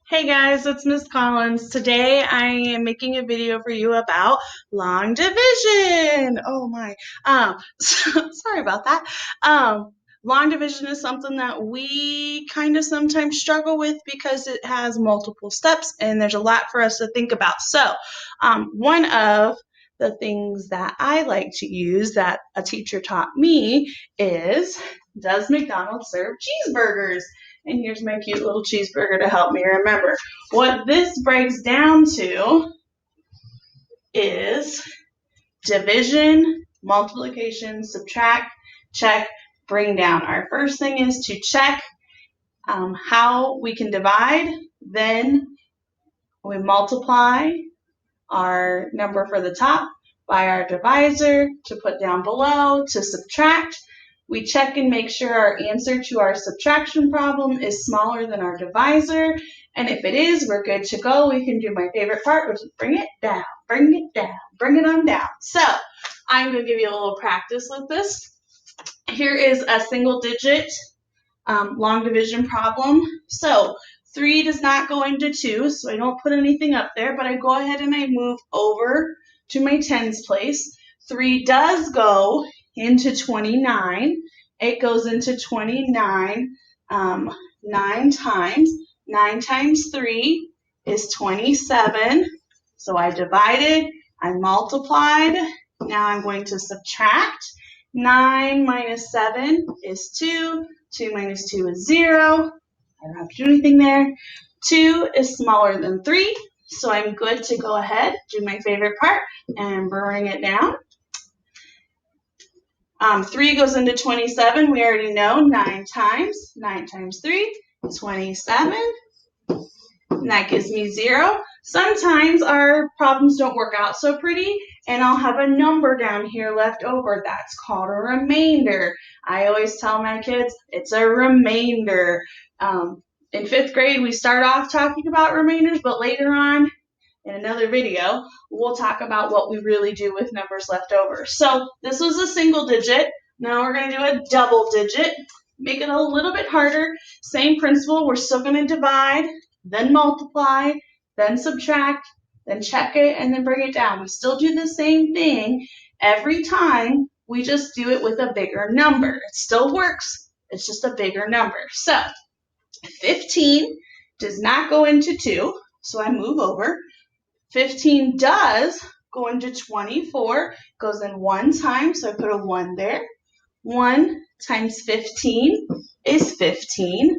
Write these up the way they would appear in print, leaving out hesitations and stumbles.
Hey guys, it's Miss Collins. Today I am making a video for you about long division. Oh my. Sorry about that. Long division is something that we kind of sometimes struggle with because it has multiple steps and there's a lot for us to think about. So, one of the things that I like to use that a teacher taught me is, does McDonald's serve cheeseburgers? And here's my cute little cheeseburger to help me remember. What this breaks down to is division, multiplication, subtract, check, bring down. Our first thing is to check how we can divide. Then we multiply our number for the top by our divisor to put down below. To subtract, we check and make sure our answer to our subtraction problem is smaller than our divisor. And if it is, we're good to go. We can do my favorite part, which is bring it down, bring it down, bring it on down. So I'm going to give you a little practice with this. Here is a single digit long division problem. So 3 does not go into 2, so I don't put anything up there, but I go ahead and I move over to my tens place. 3 does go into 29. It goes into 29 9 times. 9 times 3 is 27. So I divided, I multiplied. Now I'm going to subtract. 9 minus 7 is 2. 2 minus 2 is 0. I don't have to do anything there. 2 is smaller than 3, so I'm good to go ahead, do my favorite part, and bring it down. 3 goes into 27. We already know 9 times. 9 times 3, 27. And that gives me 0. Sometimes our problems don't work out so pretty, and I'll have a number down here left over. That's called a remainder. I always tell my kids it's a remainder. In 5th grade, we start off talking about remainders, but later on in another video, we'll talk about what we really do with numbers left over. So this was a single digit. Now we're going to do a double digit. Make it a little bit harder. Same principle. We're still going to divide, then multiply, then subtract, then check it, and then bring it down. We still do the same thing every time. We just do it with a bigger number. It still works. It's just a bigger number. So 15 does not go into 2, so I move over. 15 does go into 24, goes in 1 time, so I put a 1 there. 1 times 15 is 15.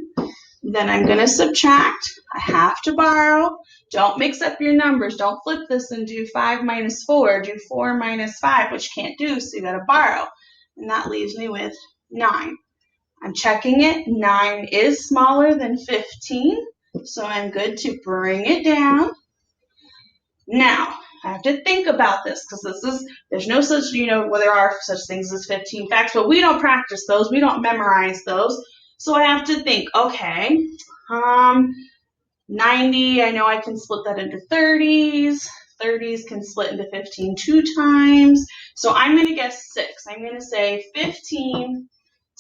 Then I'm going to subtract. I have to borrow. Don't mix up your numbers. Don't flip this and do 5 minus 4. Do 4 minus 5, which you can't do, so you got to borrow. And that leaves me with 9. I'm checking it. 9 is smaller than 15, so I'm good to bring it down. Now, I have to think about this because there's no such, well, there are such things as 15 facts, but we don't practice those. We don't memorize those. So I have to think, okay, 90, I know I can split that into 30s. 30s can split into 15 2 times. So I'm going to guess 6. I'm going to say 15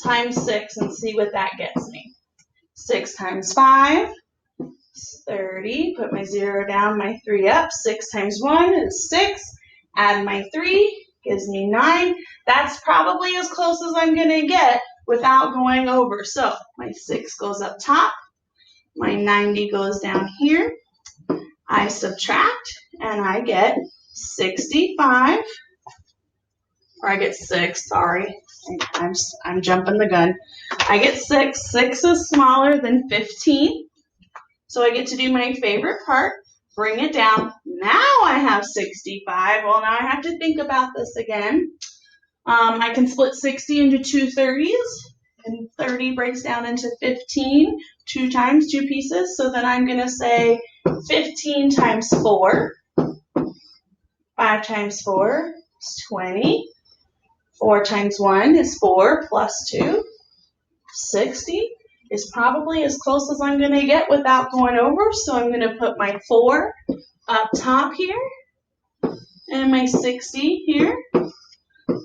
times 6 and see what that gets me. 6 times 5 is 30. Put my 0 down, my 3 up. 6 times 1 is 6. Add my 3 gives me 9. That's probably as close as I'm going to get without going over. So my 6 goes up top. My 90 goes down here. I subtract and I get 65. Or I get 6, sorry. I'm jumping the gun. I get 6. 6 is smaller than 15. So I get to do my favorite part, bring it down. Now I have 65. Well, now I have to think about this again. I can split 60 into 2 30s, and 30 breaks down into 15, 2 times, 2 pieces. So then I'm going to say 15 times 4. 5 times 4 is 20. 4 times 1 is 4 plus 2. 60 is probably as close as I'm going to get without going over. So I'm going to put my 4 up top here and my 60 here.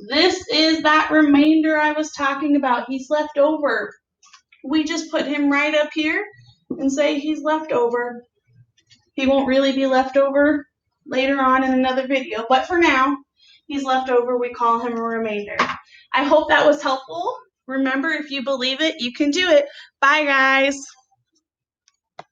This is that remainder I was talking about. He's left over. We just put him right up here and say he's left over. He won't really be left over later on in another video, but for now, he's left over. We call him a remainder. I hope that was helpful. Remember, if you believe it, you can do it. Bye, guys.